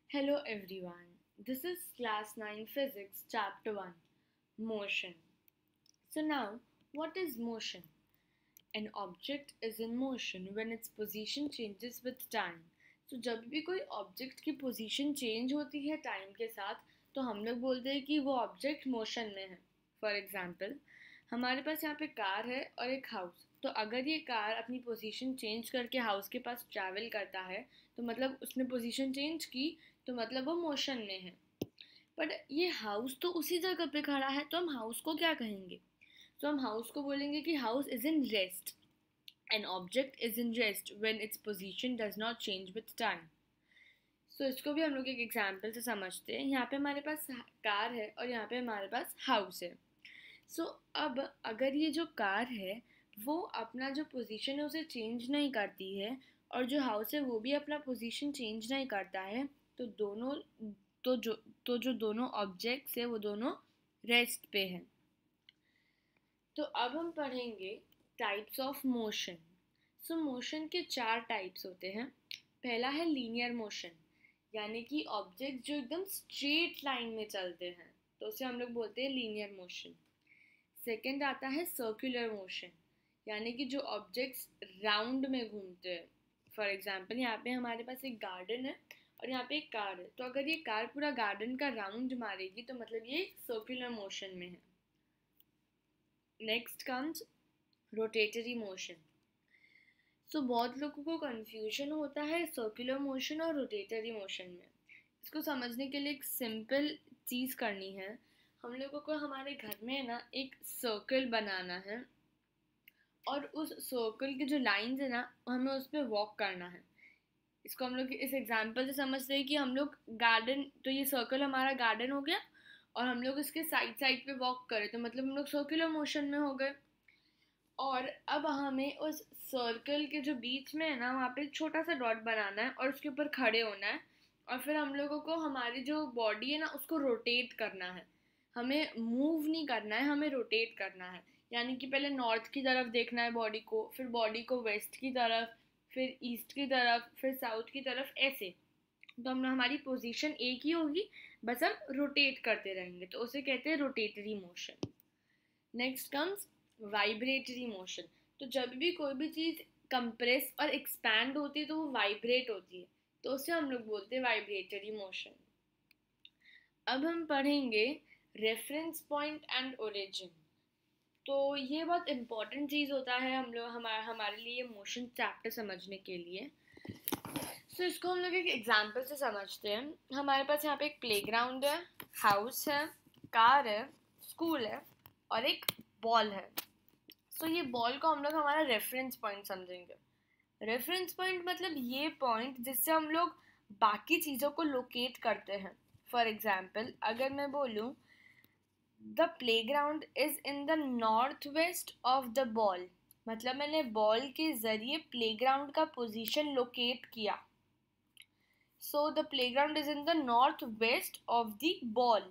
Hello everyone. This is class 9 physics chapter 1 motion. So now what is motion? An object is in motion when its position changes with time. So जब भी कोई object की position change होती है time के साथ तो हम लोग बोलते हैं कि वो ऑब्जेक्ट मोशन में है. फॉर एग्जांपल हमारे पास यहाँ पे कार है और एक हाउस. तो अगर ये कार अपनी पोजीशन चेंज करके हाउस के पास ट्रैवल करता है तो मतलब उसने पोजीशन चेंज की तो मतलब वो मोशन में है. बट ये हाउस तो उसी जगह पे खड़ा है तो हम हाउस को क्या कहेंगे? तो हम हाउस को बोलेंगे कि house is in rest. An object is in rest when its position does not change with time. So इसको भी हम लोग एक एग्जांपल से समझते हैं. यहाँ पे हमारे पास कार है और यहाँ पे हमारे पास हाउस है. सो अब अगर ये जो कार है वो अपना जो पोजीशन है उसे चेंज नहीं करती है और जो हाउस है वो भी अपना पोजीशन चेंज नहीं करता है तो दोनों जो दोनों ऑब्जेक्ट्स है वो दोनों रेस्ट पे हैं. तो अब हम पढ़ेंगे types of motion. So motion के 4 टाइप्स होते हैं. पहला है लीनियर मोशन यानी कि ऑब्जेक्ट जो एकदम स्ट्रेट लाइन में चलते हैं तो उसे हम लोग बोलते हैं लीनियर मोशन. सेकेंड आता है सर्कुलर मोशन यानी कि जो ऑब्जेक्ट्स राउंड में घूमते हैं. फॉर एग्जांपल यहाँ पे हमारे पास एक गार्डन है और यहाँ पे एक कार है तो अगर ये कार पूरा गार्डन का राउंड मारेगी तो मतलब ये सर्कुलर मोशन में है. Next comes rotatory motion. So बहुत लोगों को कंफ्यूजन होता है सर्कुलर मोशन और रोटेटरी मोशन में. इसको समझने के लिए एक सिंपल चीज़ करनी है. हम लोगों को हमारे घर में ना एक सर्कल बनाना है और उस सर्कल की जो लाइंस है ना हमें उस पर वॉक करना है. इसको हम लोग इस एग्जांपल से समझते हैं कि हम लोग गार्डन, तो ये सर्कल हमारा गार्डन हो गया और हम लोग इसके साइड साइड पे वॉक करें तो मतलब हम लोग सर्कुलर मोशन में हो गए. और अब हमें उस सर्कल के जो बीच में है ना वहाँ पे छोटा सा डॉट बनाना है और उसके ऊपर खड़े होना है और फिर हम लोगों को हमारी जो बॉडी है ना उसको रोटेट करना है. हमें मूव नहीं करना है, हमें रोटेट करना है. यानी कि पहले नॉर्थ की तरफ देखना है बॉडी को, फिर बॉडी को वेस्ट की तरफ, फिर ईस्ट की तरफ, फिर साउथ की तरफ, ऐसे. तो हम हमारी पोजीशन एक ही होगी बस हम रोटेट करते रहेंगे तो उसे कहते हैं rotatory motion. Next comes vibratory motion. तो जब भी कोई भी चीज़ कंप्रेस और एक्सपैंड होती है तो वो वाइब्रेट होती है तो उसे हम लोग बोलते हैं वाइब्रेटरी मोशन. अब हम पढ़ेंगे रेफरेंस पॉइंट एंड ओरिजिन. तो ये बहुत इम्पॉर्टेंट चीज़ होता है हम लोग हमारे लिए मोशन चैप्टर समझने के लिए. तो इसको हम लोग एक एग्जांपल से समझते हैं. हमारे पास यहाँ पे एक प्लेग्राउंड है, हाउस है, कार है, स्कूल है और एक बॉल है. सो ये बॉल को हम लोग हमारा रेफरेंस पॉइंट समझेंगे. रेफरेंस पॉइंट मतलब ये पॉइंट जिससे हम लोग बाकी चीज़ों को लोकेट करते हैं. फॉर एग्जाम्पल अगर मैं बोलूँ the playground is in the north west of the ball, मतलब मैंने बॉल के जरिए प्लेग्राउंड का पोजीशन लोकेट किया. So the playground is in the north west of the ball.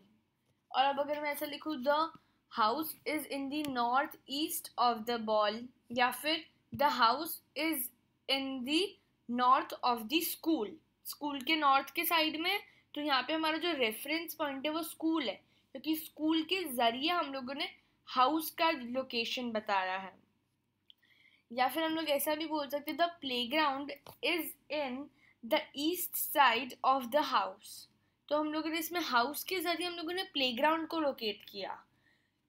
और अब अगर मैं ऐसा लिखूँ the house is in the north east of the ball या फिर the house is in the north of the school, school के north के साइड में, तो यहाँ पे हमारा जो रेफरेंस पॉइंट है वो स्कूल है क्योंकि स्कूल के जरिए हम लोगों ने हाउस का लोकेशन बताया है. या फिर हम लोग ऐसा भी बोल सकते the playground is in the east side of the house. तो हम लोगों ने इसमें हाउस के जरिए हम लोगों ने प्लेग्राउंड को लोकेट किया.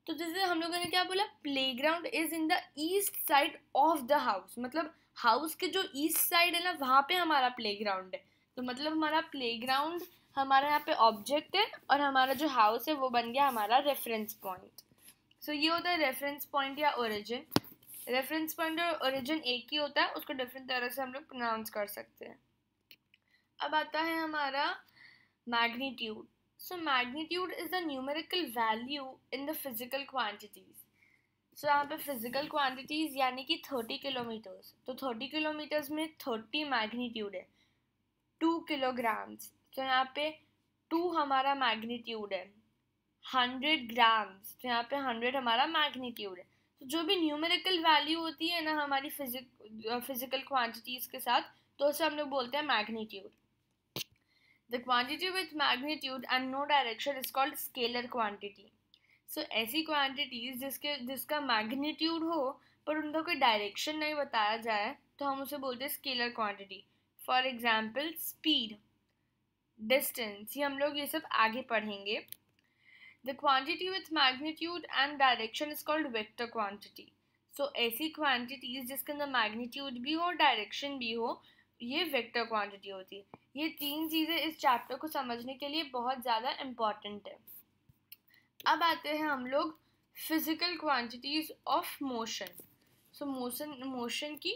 तो जैसे हम लोगों ने क्या बोला, playground is in the east side of the house, मतलब हाउस के जो ईस्ट साइड है ना वहाँ पे हमारा प्लेग्राउंड है. तो मतलब हमारा प्लेग्राउंड हमारा यहाँ पे ऑब्जेक्ट है और हमारा जो हाउस है वो बन गया हमारा रेफरेंस पॉइंट. सो ये होता है रेफरेंस पॉइंट या ओरिजिन. रेफरेंस पॉइंट और ओरिजिन एक ही होता है, उसको डिफरेंट तरह से हम लोग प्रोनाउंस कर सकते हैं. अब आता है हमारा magnitude. So magnitude is the numerical value in the physical quantities. So यहाँ पे फिजिकल क्वांटिटीज यानी कि 30 किलोमीटर्स. तो 30 किलोमीटर्स में 30 मैग्नीट्यूड है. 2 किलोग्राम्स, तो यहाँ पे 2 हमारा मैग्नीट्यूड है. 100 ग्राम्स, तो यहाँ पे 100 हमारा मैग्नीट्यूड है. तो जो भी न्यूमेरिकल वैल्यू होती है ना हमारी फिजिकल क्वांटिटीज़ के साथ तो उसे हम लोग बोलते हैं magnitude. The quantity with magnitude and no direction is called scalar quantity. So ऐसी क्वांटिटीज जिसका मैग्नीट्यूड हो पर उनका कोई डायरेक्शन नहीं बताया जाए तो हम उसे बोलते हैं scalar quantity. For example speed, distance, ये हम लोग ये सब आगे पढ़ेंगे. The quantity with magnitude and direction is called vector quantity. So ऐसी क्वांटिटीज जिसके अंदर मैग्नीट्यूड भी हो डायरेक्शन भी हो, ये वेक्टर क्वांटिटी होती है. ये तीन चीज़ें इस चैप्टर को समझने के लिए बहुत ज़्यादा इम्पॉर्टेंट है. अब आते हैं हम लोग physical quantities of motion. So motion की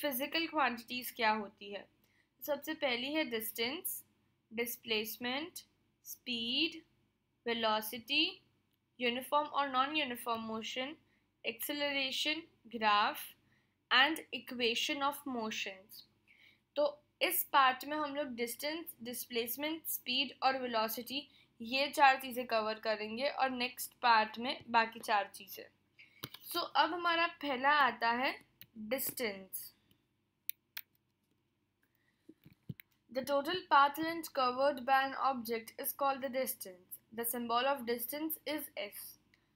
फिजिकल क्वांटिटीज क्या होती है. सबसे पहली है distance, displacement, speed, velocity, uniform और non uniform motion, acceleration, graph and equation of motions. तो इस पार्ट में हम लोग डिस्टेंस, डिस्प्लेसमेंट, स्पीड और वेलोसिटी ये चार चीज़ें कवर करेंगे और नेक्स्ट पार्ट में बाकी चार चीज़ें. सो अब हमारा पहला आता है distance. The total path length covered by an object is called the distance. The symbol of distance is S.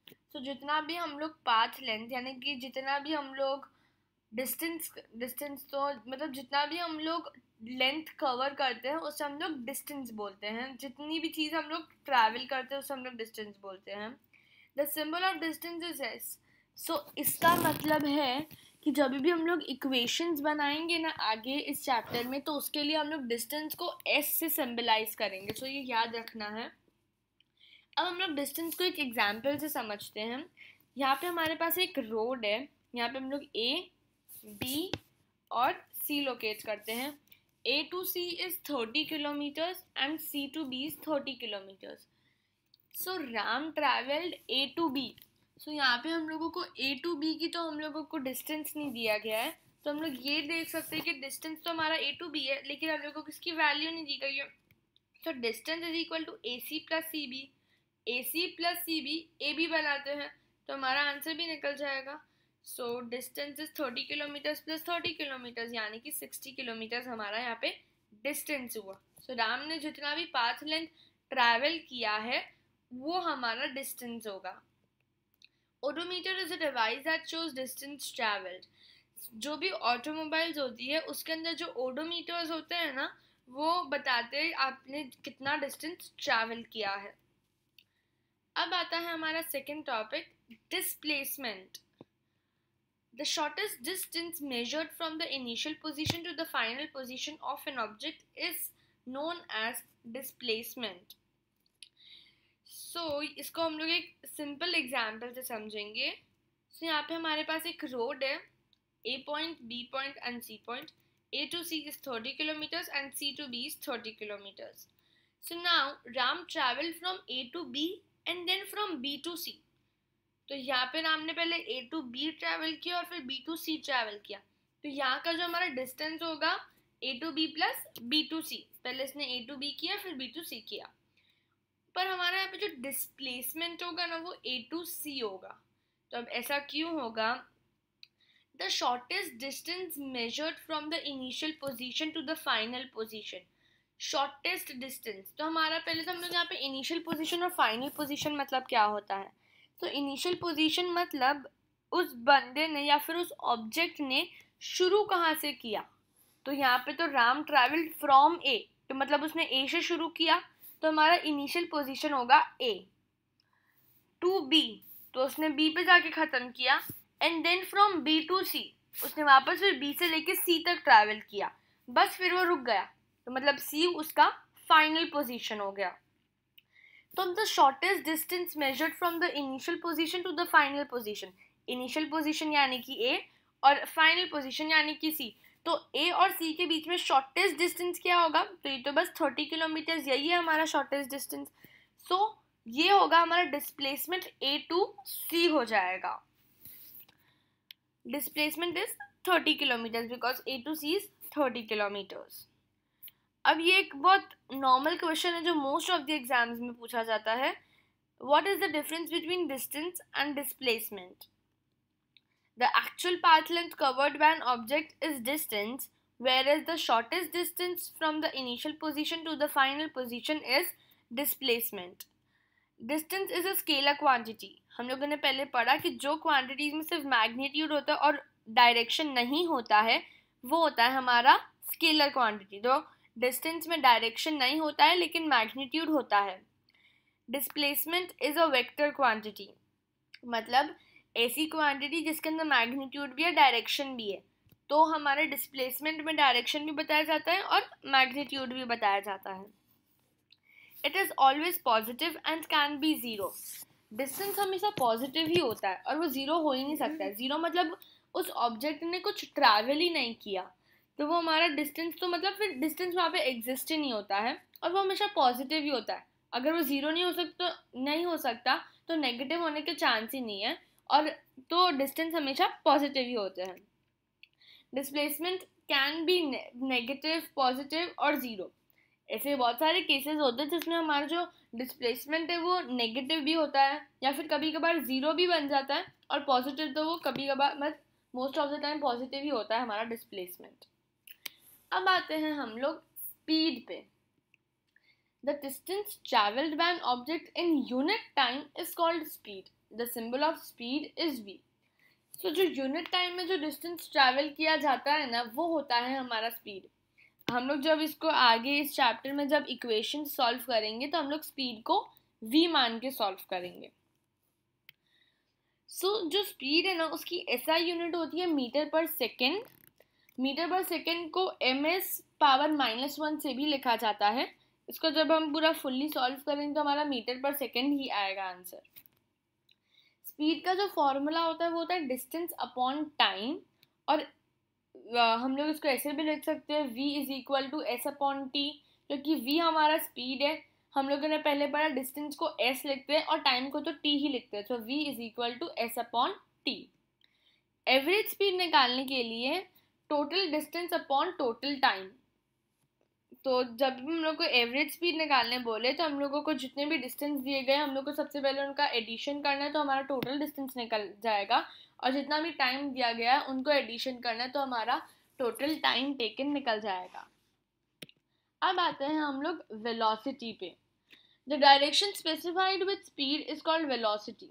So जितना भी हम लोग पाथ लेंथ यानी कि जितना भी हम लोग डिस्टेंस तो मतलब जितना भी हम लोग लेंथ कवर करते हैं उसे हम लोग डिस्टेंस बोलते हैं. जितनी भी चीज़ हम लोग ट्रैवल करते हैं उसे हम लोग डिस्टेंस बोलते हैं. The symbol of distance is S. So इसका मतलब है कि जब भी हम लोग इक्वेशंस बनाएंगे ना आगे इस चैप्टर में तो उसके लिए हम लोग डिस्टेंस को एस से सिंबलाइज करेंगे. सो ये याद रखना है. अब हम लोग डिस्टेंस को एक एग्जाम्पल से समझते हैं. यहाँ पे हमारे पास एक रोड है. यहाँ पे हम लोग ए, बी और सी लोकेट करते हैं. A to C is 30 kilometers and C to B is 30 kilometers. So Ram traveled A to B. So यहाँ पे हम लोगों को A to B की तो हम लोगों को डिस्टेंस नहीं दिया गया है. तो हम लोग ये देख सकते हैं कि डिस्टेंस तो हमारा A to B है लेकिन हम लोगों को इसकी वैल्यू नहीं दी गई है. तो distance is equal to AC plus CB. AC plus CB AB बनाते हैं तो हमारा आंसर भी निकल जाएगा. So distance is 30 kilometres plus 30 kilometres यानी कि 60 किलोमीटर्स हमारा यहाँ पे डिस्टेंस हुआ. सो राम ने जितना भी पाथ लेंथ ट्रैवल किया है वो हमारा डिस्टेंस होगा. Odometer is a device that shows distance travelled. जो भी ऑटोमोबाइल्स होती है उसके अंदर जो ओडोमीटर्स होते हैं ना वो बताते हैं आपने कितना डिस्टेंस ट्रैवल किया है. अब आता है हमारा second topic displacement. The shortest distance measured from the initial position to the final position of an object is known as displacement. So इसको हम लोग एक सिंपल एग्जाम्पल से समझेंगे. So यहाँ पे हमारे पास एक रोड है. A point, B point and C point. A to C is 30 kilometers and C to B is 30 kilometers. So now Ram traveled from A to B and then from B to C. तो यहाँ पे राम ने पहले A to B travel किया और फिर B to C travel किया. तो यहाँ का जो हमारा डिस्टेंस होगा A to B plus B to C. पहले इसने A to B किया फिर B to C किया. पर हमारा यहाँ पे जो डिस्प्लेसमेंट होगा ना वो A to C होगा. तो अब ऐसा क्यों होगा. The shortest distance measured from the initial position to the final position. Shortest distance तो हमारा पहले तो हम लोग यहाँ पे इनिशियल पोजिशन और फाइनल पोजिशन मतलब क्या होता है. तो इनिशियल पोजीशन मतलब उस बंदे ने या फिर उस ऑब्जेक्ट ने शुरू कहाँ से किया. तो यहाँ पे तो राम ट्रैवल्ड फ्रॉम ए तो मतलब उसने ए से शुरू किया तो हमारा इनिशियल पोजीशन होगा ए. टू बी तो उसने बी पे जाके ख़त्म किया. And then from B to C उसने वापस फिर बी से लेके सी तक ट्रैवल किया. बस फिर वो रुक गया तो मतलब सी उसका फाइनल पोजीशन हो गया. तो the shortest distance measured from the initial position to the final position. Initial position यानी कि A और final position यानी कि C. तो A और C के बीच में shortest distance क्या होगा. तो ये तो बस 30 किलोमीटर्स यही है हमारा shortest distance. So ये होगा हमारा displacement A to C हो जाएगा. Displacement is 30 kilometers because A to C is 30 kilometers. अब ये एक बहुत नॉर्मल क्वेश्चन है जो मोस्ट ऑफ द एग्जाम्स में पूछा जाता है. What is the difference between distance and displacement. The actual path length covered by an object is distance whereas the shortest distance from the initial position to the final position is displacement. Distance is a scalar quantity. हम लोगों ने पहले पढ़ा कि जो quantities में सिर्फ magnitude होता है और डायरेक्शन नहीं होता है वो होता है हमारा स्केलर क्वांटिटी. तो डिस्टेंस में डायरेक्शन नहीं होता है लेकिन मैग्नीट्यूड होता है. Displacement is a vector quantity, मतलब ऐसी क्वांटिटी जिसके अंदर मैग्नीट्यूड भी है डायरेक्शन भी है. तो हमारे डिस्प्लेसमेंट में डायरेक्शन भी बताया जाता है और मैग्नीट्यूड भी बताया जाता है. It is always positive and can be zero. Distance हमेशा पॉजिटिव ही होता है और वो ज़ीरो हो ही नहीं सकता है. ज़ीरो मतलब उस ऑब्जेक्ट ने कुछ ट्रैवल ही नहीं किया, तो वो हमारा डिस्टेंस, तो मतलब फिर डिस्टेंस वहाँ पे एग्जिस्ट ही नहीं होता है और वो हमेशा पॉजिटिव ही होता है. अगर वो ज़ीरो नहीं हो सकता तो नेगेटिव होने के चांस ही नहीं है, और तो डिस्टेंस हमेशा पॉजिटिव ही होते हैं. Displacement can be negative, positive और ज़ीरो. ऐसे बहुत सारे केसेस होते हैं जिसमें हमारा जो डिस्प्लेसमेंट है वो नेगेटिव भी होता है या फिर कभी कभार ज़ीरो भी बन जाता है, और पॉजिटिव तो वो कभी कभार, मतलब most of the time positive ही होता है हमारा डिस्प्लेसमेंट. अब आते हैं हम लोग स्पीड पे. The distance travelled bye an object in unit time is called speed. The symbol of speed is v. सो जो यूनिट टाइम में जो डिस्टेंस ट्रैवल किया जाता है ना वो होता है हमारा स्पीड. हम लोग जब इसको आगे इस चैप्टर में जब इक्वेशन सॉल्व करेंगे तो हम लोग स्पीड को v मान के सॉल्व करेंगे. जो स्पीड है ना उसकी SI यूनिट होती है metre per second. Metre per second को ms⁻⁻1 से भी लिखा जाता है. इसको जब हम पूरा फुल्ली सॉल्व करेंगे तो हमारा मीटर पर सेकेंड ही आएगा आंसर. स्पीड का जो फॉर्मूला होता है वो होता है डिस्टेंस अपॉन टाइम, और हम लोग इसको ऐसे भी लिख सकते हैं v is equal to s upon t, क्योंकि v हमारा स्पीड है. हम लोगों ने पहले पढ़ा डिस्टेंस को s लिखते हैं और टाइम को तो t ही लिखते हैं, तो v is equal to s upon t. Average speed निकालने के लिए total distance upon total time. तो जब भी हम लोग को एवरेज स्पीड निकालने बोले तो हम लोगों को जितने भी डिस्टेंस दिए गए हम लोग को सबसे पहले उनका एडिशन करना है, तो हमारा टोटल डिस्टेंस निकल जाएगा, और जितना भी टाइम दिया गया है उनको एडिशन करना है तो हमारा टोटल टाइम टेकन निकल जाएगा. अब आते हैं हम लोग वेलोसिटी पे. The direction specified with speed is called velocity.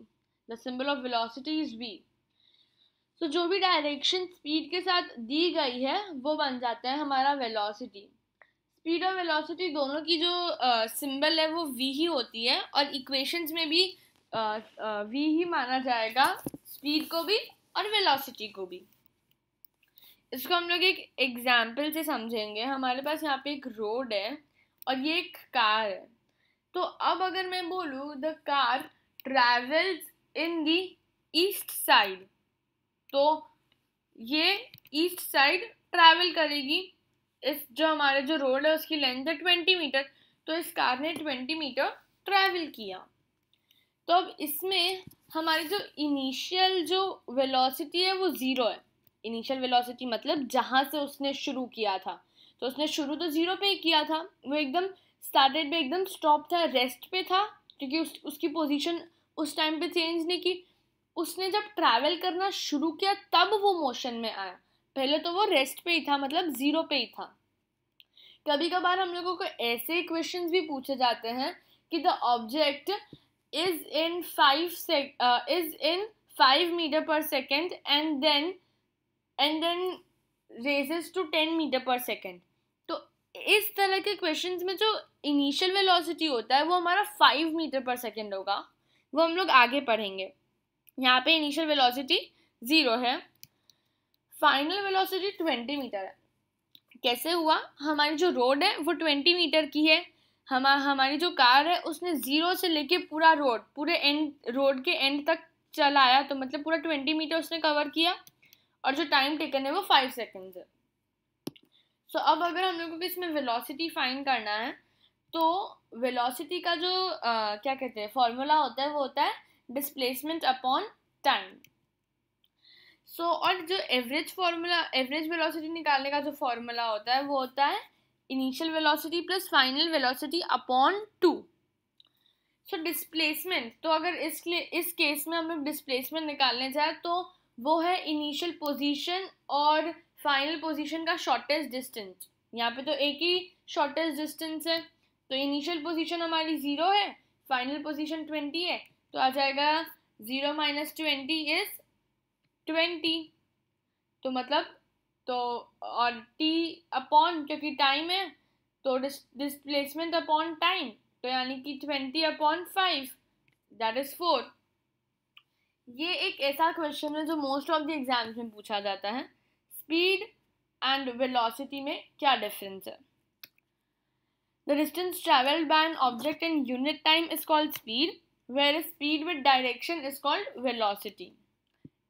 The symbol of velocity is v. तो जो भी डायरेक्शन स्पीड के साथ दी गई है वो बन जाता है हमारा वेलोसिटी. स्पीड और वेलोसिटी दोनों की जो सिंबल है वो v ही होती है, और इक्वेशंस में भी v ही माना जाएगा, स्पीड को भी और वेलोसिटी को भी. इसको हम लोग एक एग्जाम्पल से समझेंगे. हमारे पास यहाँ पे एक रोड है और ये एक कार है. तो अब अगर मैं बोलूँ the car travels in the east side, तो ये ईस्ट साइड ट्रैवल करेगी. इस जो हमारे जो रोड है उसकी लेंथ है 20 मीटर, तो इस कार ने 20 मीटर ट्रैवल किया. तो अब इसमें हमारी जो इनिशियल जो वेलोसिटी है वो ज़ीरो है. इनिशियल वेलोसिटी मतलब जहाँ से उसने शुरू किया था, तो उसने शुरू तो ज़ीरो पे ही किया था. वो एकदम स्टार्टेड पे एकदम स्टॉप था, रेस्ट पे था, क्योंकि उसकी पोजीशन उस टाइम पे चेंज नहीं की. उसने जब ट्रैवल करना शुरू किया तब वो मोशन में आया. पहले तो वो रेस्ट पे ही था, मतलब ज़ीरो पे ही था. कभी कभार हम लोगों को ऐसे क्वेश्चंस भी पूछे जाते हैं कि the object is in 5 metre per second and then raises to 10 metre per second. तो इस तरह के क्वेश्चंस में जो इनिशियल वेलोसिटी होता है वो हमारा 5 मीटर पर सेकेंड होगा. वो हम लोग आगे पढ़ेंगे. यहाँ पे इनिशियल वेलोसिटी 0 है, फाइनल वेलोसिटी 20 मीटर है. कैसे हुआ? हमारी जो रोड है वो 20 मीटर की है. हमारी जो कार है उसने 0 से लेके पूरा पूरे रोड के एंड तक चलाया, तो मतलब पूरा 20 मीटर उसने कवर किया, और जो टाइम टेकन है वो 5 सेकेंड्स है. सो अब अगर हम लोगों को इसमें वेलोसिटी फाइंड करना है तो वेलोसिटी का जो क्या कहते हैं फॉर्मूला होता है वो होता है डिस्प्लेसमेंट अपॉन टाइम. और जो एवरेज वेलोसिटी निकालने का जो फॉर्मूला होता है वो होता है initial velocity plus final velocity upon 2. Displacement, तो अगर इस केस में हम लोग डिस्प्लेसमेंट निकालने जाए तो वो है इनिशियल पोजीशन और फाइनल पोजीशन का शॉर्टेस्ट डिस्टेंस, यहाँ पे तो एक ही शॉर्टेस्ट डिस्टेंस है, तो इनिशियल पोजीशन हमारी 0 है, फाइनल पोजीशन 20 है, तो आ जाएगा 0 माइनस 20 इज 20। तो मतलब तो और t अपॉन, क्योंकि टाइम है तो डिस्प्लेसमेंट अपॉन टाइम, तो यानी कि 20 अपॉन 5 दैट इज 4। ये एक ऐसा क्वेश्चन है जो मोस्ट ऑफ द एग्जाम्स में पूछा जाता है। स्पीड एंड वेलोसिटी में क्या डिफरेंस है? The distance travelled by an object in unit time is called speed, where speed with direction is called velocity.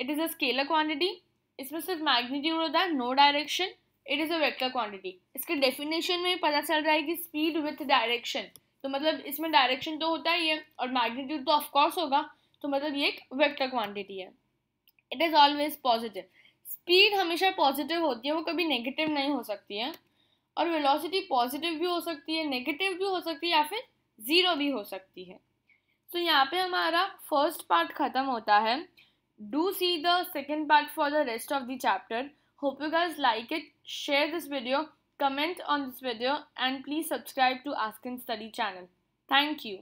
It is a scalar quantity, इसमें सिर्फ magnitude होता है, no direction. It is a vector quantity. इसके definition में पता चल रहा है कि स्पीड विथ डायरेक्शन, तो मतलब इसमें डायरेक्शन तो होता ही है और मैग्नीट्यूड तो ऑफकोर्स होगा, तो मतलब ये एक वेक्टर क्वांटिटी है। It is always positive, speed हमेशा पॉजिटिव होती है, वो कभी नेगेटिव नहीं हो सकती है। और वेलोसिटी पॉजिटिव भी हो सकती है, नेगेटिव भी हो सकती है, या फिर ज़ीरो भी हो सकती है। तो यहाँ पे हमारा फर्स्ट पार्ट ख़त्म होता है। Do see the second part for the rest of the chapter. Hope you guys like it. Share this video, comment on this video, and please subscribe to Ask and Study channel. Thank you.